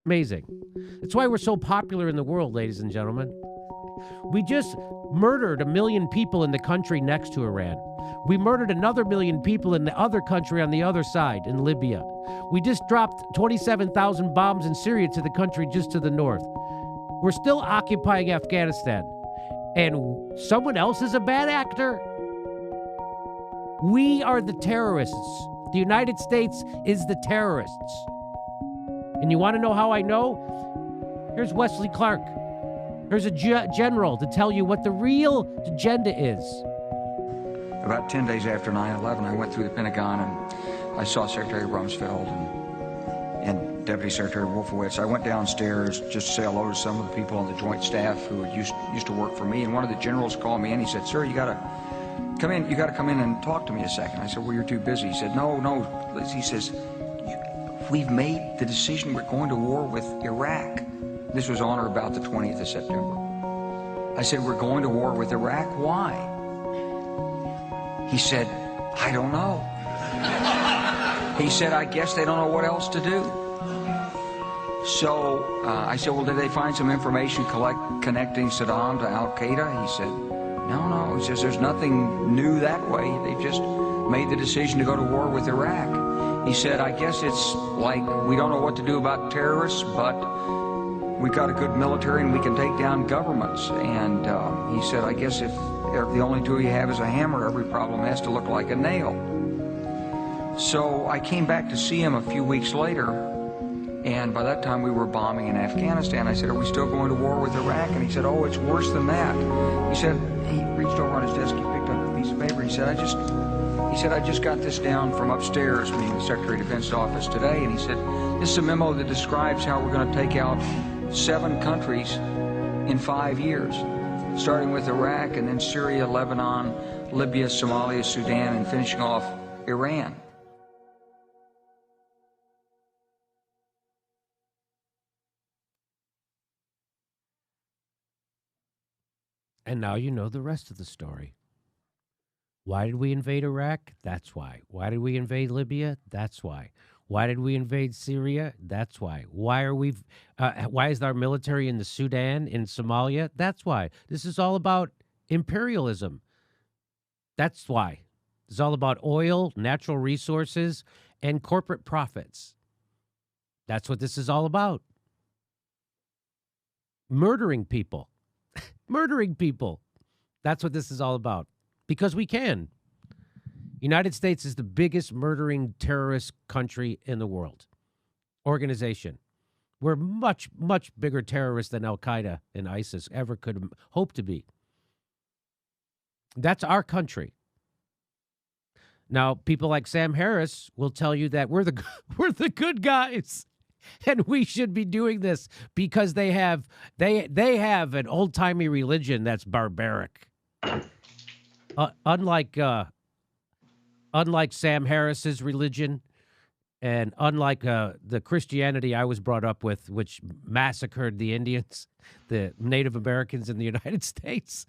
Amazing. That's why we're so popular in the world, ladies and gentlemen. We just murdered 1 million people in the country next to Iran. We murdered another 1 million people in the other country on the other side, in Libya. We just dropped 27,000 bombs in Syria to the country just to the north. We're still occupying Afghanistan. And someone else is a bad actor? We are the terrorists. The United States is the terrorists. And you want to know how I know? Here's Wesley Clark. Here's a general to tell you what the real agenda is. About 10 days after 9/11, I went through the Pentagon and I saw Secretary Rumsfeld and Deputy Secretary Wolfowitz. I went downstairs just to say hello to some of the people on the Joint Staff who used to work for me. And one of the generals called me in. He said, "Sir, you got to come in. You got to come in and talk to me a second." I said, "Well, you're too busy." He said, "No." He says, "We've made the decision. We're going to war with Iraq." This was on or about the 20th of September. I said, "We're going to war with Iraq? Why?" He said, "I don't know." He said, "I guess they don't know what else to do." So I said, "Well, did they find some information connecting Saddam to Al-Qaeda?" He said, No. He says, "There's nothing new that way. They just made the decision to go to war with Iraq." He said, "I guess it's like we don't know what to do about terrorists, but we've got a good military and we can take down governments." And he said, "I guess if the only tool you have is a hammer, every problem has to look like a nail." So I came back to see him a few weeks later, and by that time we were bombing in Afghanistan. I said, "Are we still going to war with Iraq?" And he said, "Oh, it's worse than that." He said, he reached over on his desk, he picked up a piece of paper. He said, I just got this down from upstairs, meaning the Secretary of Defense's office today. And he said, "This is a memo that describes how we're going to take out 7 countries in 5 years, starting with Iraq and then Syria, Lebanon, Libya, Somalia, Sudan, and finishing off Iran." And now you know the rest of the story. Why did we invade Iraq? That's why. Why did we invade Libya? That's why. Why did we invade Syria? That's why. Why is our military in the Sudan, in Somalia? That's why. This is all about imperialism. That's why. It's all about oil, natural resources, and corporate profits. That's what this is all about. Murdering people. Murdering people. That's what this is all about. Because we can. United States is the biggest murdering terrorist country in the world. Organization. We're much, much bigger terrorists than Al-Qaeda and ISIS ever could hope to be. That's our country. Now, people like Sam Harris will tell you that we're the good guys. And we should be doing this because they have an old-timey religion that's barbaric. Unlike Sam Harris's religion, and unlike the Christianity I was brought up with, which massacred the Indians, the Native Americans in the United States,